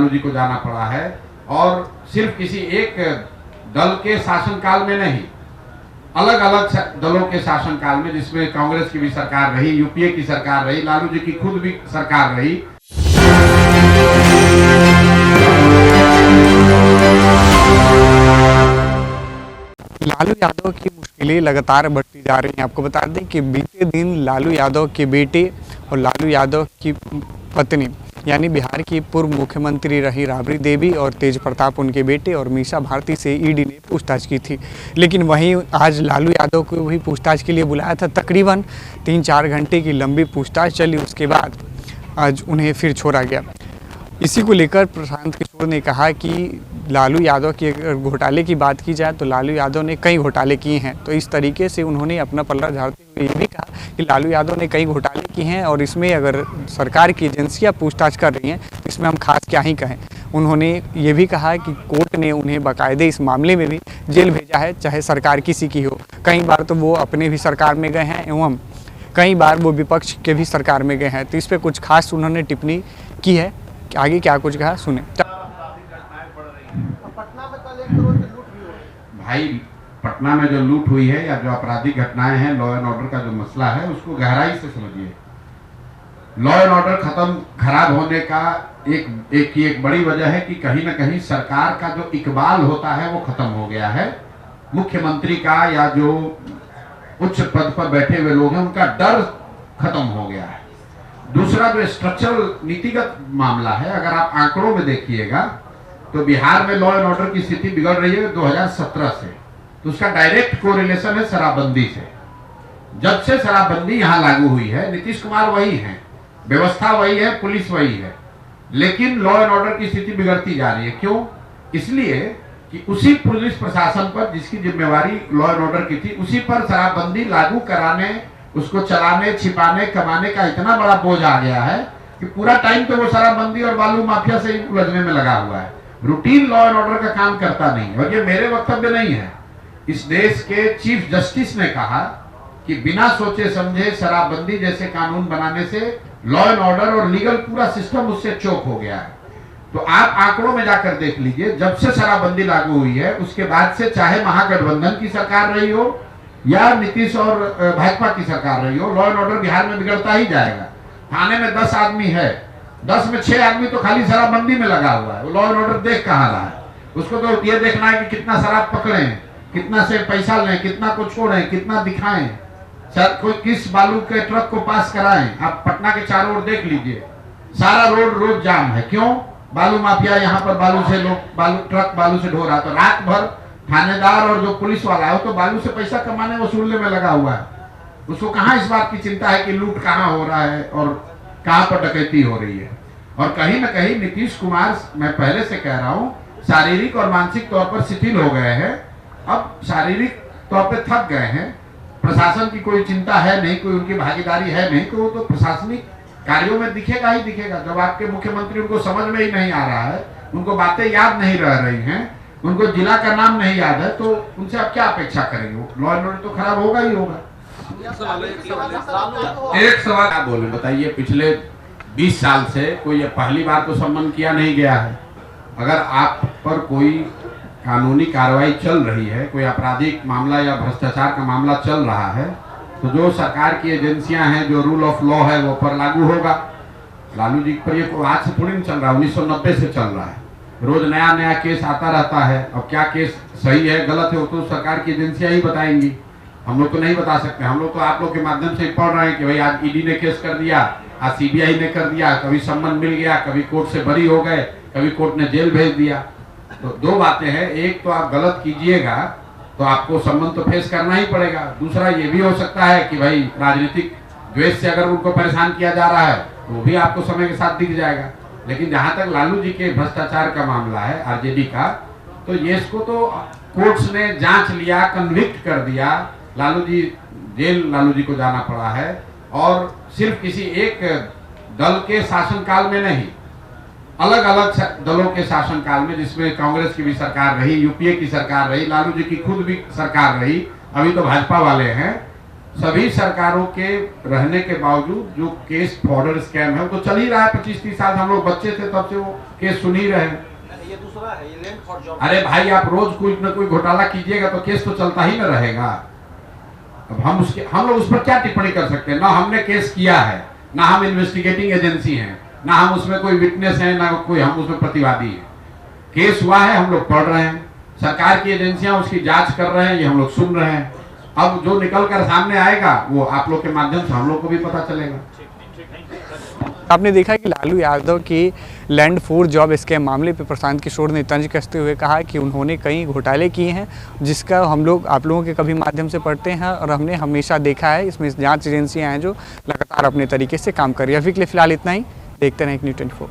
लालू जी को जाना पड़ा है, और सिर्फ किसी एक दल के शासनकाल में नहीं, अलग अलग दलों के शासनकाल में, जिसमें कांग्रेस की भी सरकार रही, यूपीए की सरकार रही, लालू जी की खुद भी सरकार रही। लालू यादव की मुश्किलें लगातार बढ़ती जा रही हैं। आपको बता दें कि बीते दिन लालू यादव के बेटे और लालू यादव की पत्नी यानी बिहार की पूर्व मुख्यमंत्री रही राबड़ी देवी और तेज प्रताप उनके बेटे और मीसा भारती से ईडी ने पूछताछ की थी। लेकिन वहीं आज लालू यादव को भी पूछताछ के लिए बुलाया था। तकरीबन 3-4 घंटे की लंबी पूछताछ चली, उसके बाद आज उन्हें फिर छोड़ा गया। इसी को लेकर प्रशांत किशोर ने कहा कि लालू यादव के अगर घोटाले की बात की जाए तो लालू यादव ने कई घोटाले किए हैं। तो इस तरीके से उन्होंने अपना पल्ला झाड़ते हुए ये भी कहा कि लालू यादव ने कई घोटाले किए हैं और इसमें अगर सरकार की एजेंसियां पूछताछ कर रही हैं तो इसमें हम खास क्या ही कहें। उन्होंने ये भी कहा कि कोर्ट ने उन्हें बाकायदे इस मामले में भी जेल भेजा है, चाहे सरकार किसी की हो। कई बार तो वो अपने भी सरकार में गए हैं एवं कई बार वो विपक्ष के भी सरकार में गए हैं। तो इस पर कुछ खास उन्होंने टिप्पणी की है। आगे क्या कुछ कहा सुने। भाई, पटना में जो लूट हुई है या जो आपराधिक घटनाएं हैं, लॉ एंड ऑर्डर का जो मसला है, उसको गहराई से समझिए। लॉ एंड ऑर्डर खराब होने का एक बड़ी वजह है कि कहीं ना कहीं सरकार का जो इकबाल होता है वो खत्म हो गया है। मुख्यमंत्री का या जो उच्च पद पर बैठे हुए लोग हैं उनका डर खत्म हो गया है। दूसरा जो स्ट्रक्चरल नीतिगत मामला है, अगर आप आंकड़ों में देखिएगा तो बिहार में लॉ एंड ऑर्डर की स्थिति बिगड़ रही है 2017 से। तो उसका डायरेक्ट कोरिलेशन है शराबबंदी से। जब से शराबबंदी यहां लागू हुई है, नीतीश कुमार वही है, व्यवस्था वही है, पुलिस वही है, लेकिन लॉ एंड ऑर्डर की स्थिति बिगड़ती जा रही है। क्यों? इसलिए कि उसी पुलिस प्रशासन पर जिसकी जिम्मेवारी लॉ एंड ऑर्डर की थी, उसी पर शराबबंदी लागू कराने, उसको चलाने, छिपाने, कमाने का इतना बड़ा बोझ आ गया है कि पूरा टाइम तो वो शराबबंदी और बालू माफिया से उलझने में लगा हुआ है। रूटीन लॉ एंड ऑर्डर का काम करता नहीं है। और ये मेरे वक्तव्य नहीं है, इस देश के चीफ जस्टिस ने कहा कि बिना सोचे समझे शराबबंदी जैसे कानून बनाने से लॉ एंड ऑर्डर और लीगल पूरा सिस्टम उससे चोक हो गया है। तो आप आंकड़ों में जाकर देख लीजिए, जब से शराबबंदी लागू हुई है उसके बाद से, चाहे महागठबंधन की सरकार रही हो या नीतीश और भाजपा की सरकार रही हो, लॉ एंड ऑर्डर बिहार में बिगड़ता ही जाएगा। थाने में 10 आदमी है, 10 में 6 आदमी तो खाली शराबबंदी में लगा हुआ है। वो लॉ एंड ऑर्डर देख कहाँ रहा है? उसको तो ये देखना है कि कितना शराब पकड़े, कितना से पैसा लें, कितना को छोड़ें, कितना दिखाएं, कोई किस बालू के ट्रक को पास कराएं। आप पटना के चारों ओर देख लीजिए, सारा रोड रोज जाम है। क्यों? बालू माफिया यहाँ पर बालू से ट्रक बालू से ढो रहा। तो रात भर थानेदार और जो पुलिस वाला है वो तो बालू से पैसा कमाने वसूलने में लगा हुआ है। उसको कहाँ इस बात की चिंता है कि लूट कहाँ हो रहा है और कहाँ पर डकैती हो रही है। और कहीं ना कहीं नीतीश कुमार, मैं पहले से कह रहा हूँ, शारीरिक और मानसिक तौर पर शिथिल हो गए हैं। अब शारीरिक तौर पर थक गए हैं। प्रशासन की कोई चिंता है नहीं, कोई उनकी भागीदारी है नहीं, तो वो तो प्रशासनिक कार्यों में दिखेगा ही दिखेगा। जब आपके मुख्यमंत्री, उनको समझ में ही नहीं आ रहा है, उनको बातें याद नहीं रह रही हैं, उनको जिला का नाम नहीं याद है, तो उनसे आप क्या अपेक्षा करेंगे? लॉ एंड ऑर्डर तो खराब होगा ही होगा। एक सवाल आप बोले, बताइए, पिछले 20 साल से कोई पहली बार तो सम्मान किया नहीं गया है। अगर आप पर कोई कानूनी कार्रवाई चल रही है, कोई आपराधिक मामला या भ्रष्टाचार का मामला चल रहा है, तो जो सरकार की एजेंसियां हैं, जो रूल ऑफ लॉ है वो पर लागू होगा। लालू जी पर ये आज से थोड़ी नहीं चल रहा है, 1990 से चल रहा है। रोज नया नया केस आता रहता है। अब क्या केस सही है गलत है वो तो सरकार की एजेंसियां ही बताएंगी, हम लोग तो नहीं बता सकते। हम लोग तो आप लोग के माध्यम से पढ़ रहे हैं कि भाई आज ईडी ने केस कर दिया, आज सीबीआई ने कर दिया, कभी सम्मन मिल गया, कभी कोर्ट से बरी हो गए, कभी कोर्ट ने जेल भेज दिया। तो दो बातें हैं, एक तो आप गलत कीजिएगा तो आपको सम्मन तो फेस करना ही पड़ेगा। दूसरा ये भी हो सकता है कि भाई राजनीतिक द्वेष से अगर उनको परेशान किया जा रहा है तो वो भी आपको समय के साथ दिख जाएगा। लेकिन जहां तक लालू जी के भ्रष्टाचार का मामला है, आरजेडी का, तो ये इसको तो कोर्ट्स ने जांच लिया, कन्विक्ट कर दिया। लालू जी जेल लालू जी को जाना पड़ा है, और सिर्फ किसी एक दल के शासनकाल में नहीं, अलग अलग दलों के शासनकाल में, जिसमें कांग्रेस की भी सरकार रही, यूपीए की सरकार रही, लालू जी की खुद भी सरकार रही, अभी तो भाजपा वाले हैं। सभी सरकारों के रहने के बावजूद जो केस फॉर्डर स्कैम है वो तो चल ही रहा है। 25-30 साल हम लोग बच्चे थे तब से वो केस सुन ही रहे हैं। ये दूसरा है, ये लैंड फॉर जॉब। अरे भाई आप रोज कोई न कोई घोटाला कीजिएगा तो केस तो चलता ही न रहेगा। अब हम लोग उस पर क्या टिप्पणी कर सकते हैं? ना हमने केस किया है, ना हम इन्वेस्टिगेटिंग एजेंसी हैं, ना हम उसमें कोई विटनेस है, ना कोई हम उसमें प्रतिवादी है। केस हुआ है, हम लोग पढ़ रहे हैं, सरकार की एजेंसियां उसकी जांच कर रहे हैं, ये हम लोग सुन रहे हैं। अब जो निकल कर सामने आएगा वो आप लोग के माध्यम से हम लोग को भी पता चलेगा। आपने देखा कि लालू यादव की लैंड फोर जॉब स्कैम मामले पर प्रशांत किशोर ने तंज कसते हुए कहा कि उन्होंने कई घोटाले किए हैं, जिसका हम लोग आप लोगों के कभी माध्यम से पढ़ते हैं और हमने हमेशा देखा है इसमें जांच एजेंसियां हैं जो लगातार अपने तरीके से काम कर रही है। अभी के लिए फिलहाल इतना ही, देखते रहें न्यूज़ 24।